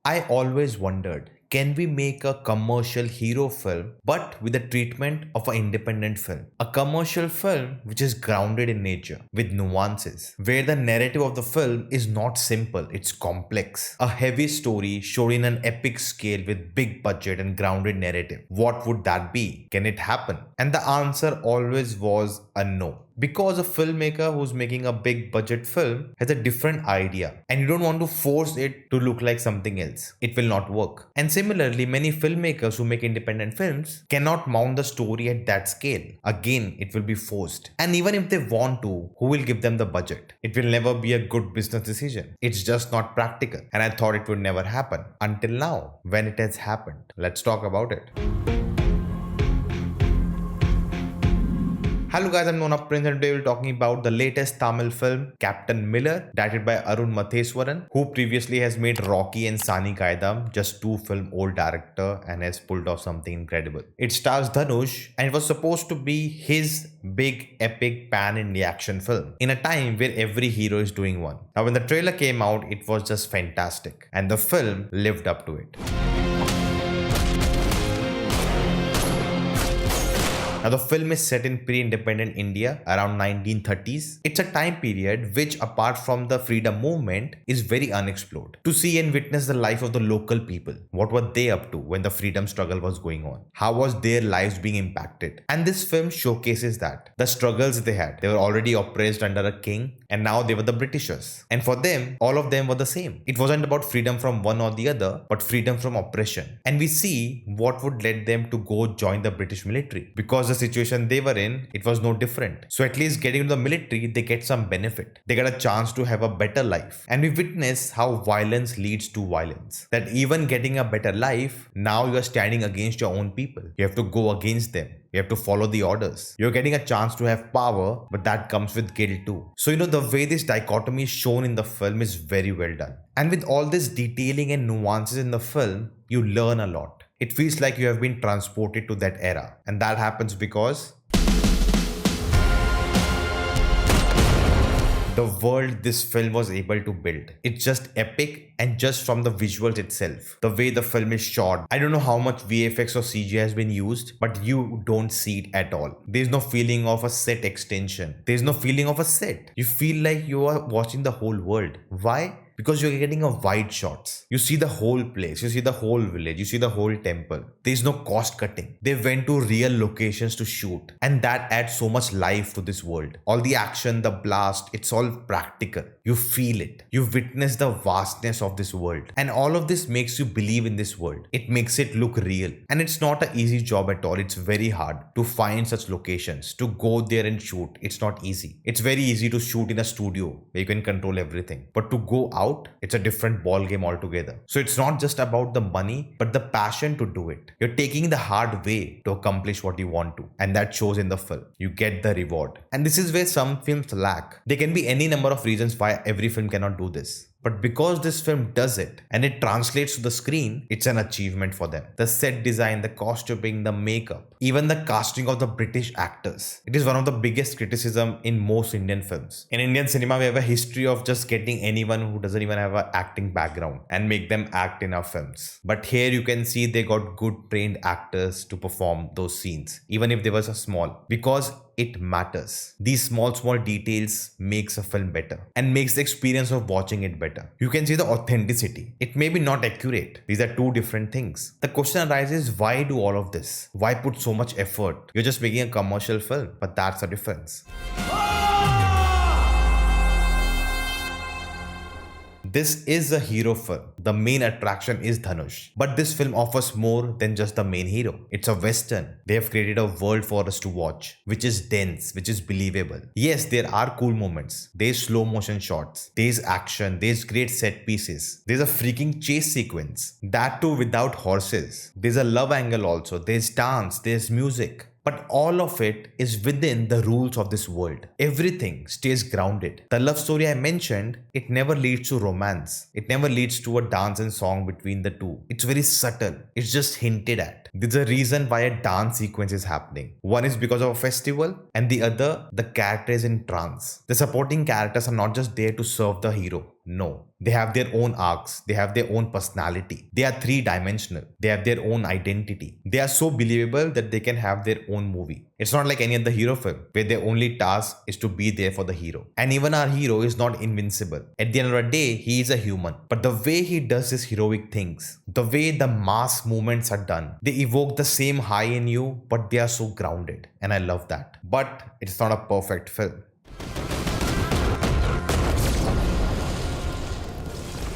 I always wondered, can we make a commercial hero film but with the treatment of an independent film? A commercial film which is grounded in nature with nuances, where the narrative of the film is not simple, it's complex. A heavy story showed in an epic scale with big budget and grounded narrative. What would that be? Can it happen? And the answer always was a no. Because a filmmaker who's making a big budget film has a different idea and you don't want to force it to look like something else. It will not work. And similarly, many filmmakers who make independent films cannot mount the story at that scale. Again, it will be forced. And even if they want to, who will give them the budget? It will never be a good business decision. It's just not practical. And I thought it would never happen until now, when it has happened. Let's talk about it. Hello guys, I'm Nona Prince and today we're talking about the latest Tamil film Captain Miller, directed by Arun Matheswaran, who previously has made Rocky and Sani Kaidam, just two film old director, and has pulled off something incredible. It stars Dhanush and it was supposed to be his big epic pan-India action film in a time where every hero is doing one. Now when the trailer came out, it was just fantastic and the film lived up to it. Now the film is set in pre-independent India around 1930s. It's a time period which, apart from the freedom movement, is very unexplored. To see and witness the life of the local people. What were they up to when the freedom struggle was going on? How was their lives being impacted? And this film showcases that. The struggles they had. They were already oppressed under a king and now they were the Britishers. And for them, all of them were the same. It wasn't about freedom from one or the other, but freedom from oppression. And we see what would lead them to go join the British military. Because the situation they were in, it was no different. So at least getting to the military, they get some benefit. They get a chance to have a better life. And we witness how violence leads to violence. That even getting a better life, now you are standing against your own people. You have to go against them. You have to follow the orders. You're getting a chance to have power, but that comes with guilt too. So the way this dichotomy is shown in the film is very well done. And with all this detailing and nuances in the film, you learn a lot. It feels like you have been transported to that era. And that happens because the world this film was able to build. It's just epic, and just from the visuals itself, the way the film is shot. I don't know how much VFX or CGI has been used, but you don't see it at all. There's no feeling of a set extension. There's no feeling of a set. You feel like you are watching the whole world. Why? Because you're getting a wide shots. You see the whole place, you see the whole village, you see the whole temple. There's no cost cutting. They went to real locations to shoot, and that adds so much life to this world. All the action, the blast, it's all practical. You feel it. You witness the vastness of this world. And all of this makes you believe in this world. It makes it look real. And it's not an easy job at all. It's very hard to find such locations, to go there and shoot. It's not easy. It's very easy to shoot in a studio where you can control everything. But to go out, it's a different ball game altogether. So it's not just about the money, but the passion to do it. You're taking the hard way to accomplish what you want to, and that shows in the film. You get the reward. And this is where some films lack. There can be any number of reasons why every film cannot do this. But because this film does it and it translates to the screen, it's an achievement for them. The set design, the costuming, the makeup, even the casting of the British actors. It is one of the biggest criticism in most Indian films. In Indian cinema, we have a history of just getting anyone who doesn't even have an acting background and make them act in our films. But here you can see they got good trained actors to perform those scenes, even if they were so small, because it matters. These small details makes a film better and makes the experience of watching it better. You can see the authenticity. It may be not accurate. These are two different things. The question arises, why do all of this? Why put so much effort? You're just making a commercial film, but that's the difference. This is a hero film. The main attraction is Dhanush. But this film offers more than just the main hero. It's a western. They have created a world for us to watch, which is dense, which is believable. Yes, there are cool moments. There's slow motion shots. There's action. There's great set pieces. There's a freaking chase sequence. That too without horses. There's a love angle also. There's dance. There's music. But all of it is within the rules of this world. Everything stays grounded. The love story I mentioned, it never leads to romance. It never leads to a dance and song between the two. It's very subtle. It's just hinted at. There's a reason why a dance sequence is happening. One is because of a festival, and the other, the character is in trance. The supporting characters are not just there to serve the hero. No. They have their own arcs. They have their own personality. They are three-dimensional. They have their own identity. They are so believable that they can have their own movie. It's not like any other hero film where their only task is to be there for the hero. And even our hero is not invincible. At the end of the day, he is a human. But the way he does his heroic things, the way the mass movements are done, they evoke the same high in you, but they are so grounded. And I love that. But it's not a perfect film.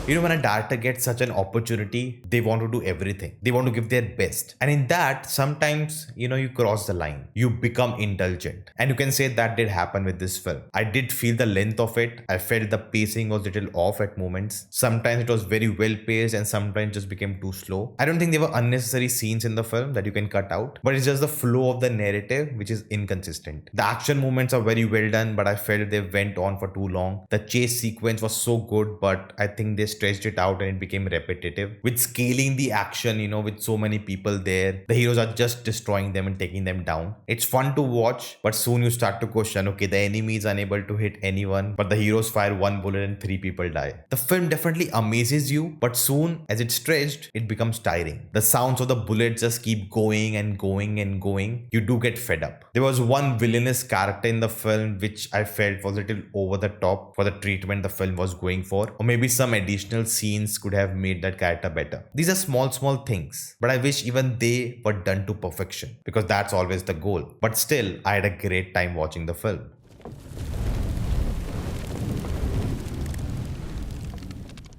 You know, when a director gets such an opportunity, they want to do everything. They want to give their best. And in that, sometimes, you cross the line. You become indulgent. And you can say that did happen with this film. I did feel the length of it. I felt the pacing was a little off at moments. Sometimes it was very well paced and sometimes just became too slow. I don't think there were unnecessary scenes in the film that you can cut out, but it's just the flow of the narrative which is inconsistent. The action movements are very well done, but I felt they went on for too long. The chase sequence was so good, but I think they stretched it out and it became repetitive. With scaling the action, with so many people there, the heroes are just destroying them and taking them down. It's fun to watch, but soon you start to question, okay, the enemy is unable to hit anyone, but the heroes fire one bullet and 3 people die. The film definitely amazes you, but soon as it's stretched, it becomes tiring. The sounds of the bullets just keep going and going and going. You do get fed up. There was one villainous character in the film which I felt was a little over the top for the treatment the film was going for, or maybe some additional scenes could have made that character better. These are small things, but I wish even they were done to perfection, because that's always the goal. But still, I had a great time watching the film.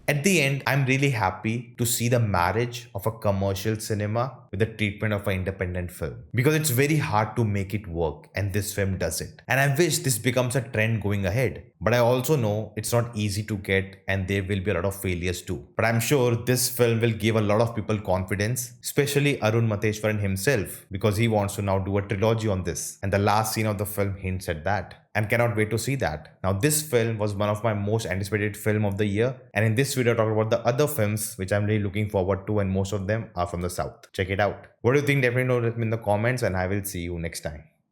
At the end, I'm really happy to see the marriage of a commercial cinema with the treatment of an independent film, because it's very hard to make it work, and this film does it. And I wish this becomes a trend going ahead. But I also know it's not easy to get and there will be a lot of failures too. But I'm sure this film will give a lot of people confidence, especially Arun Matheswaran himself, because he wants to now do a trilogy on this. And the last scene of the film hints at that. And cannot wait to see that. Now, this film was one of my most anticipated film of the year. And in this video, I talk about the other films which I'm really looking forward to, and most of them are from the South. Check it out. What do you think? Definitely let me in the comments, and I will see you next time.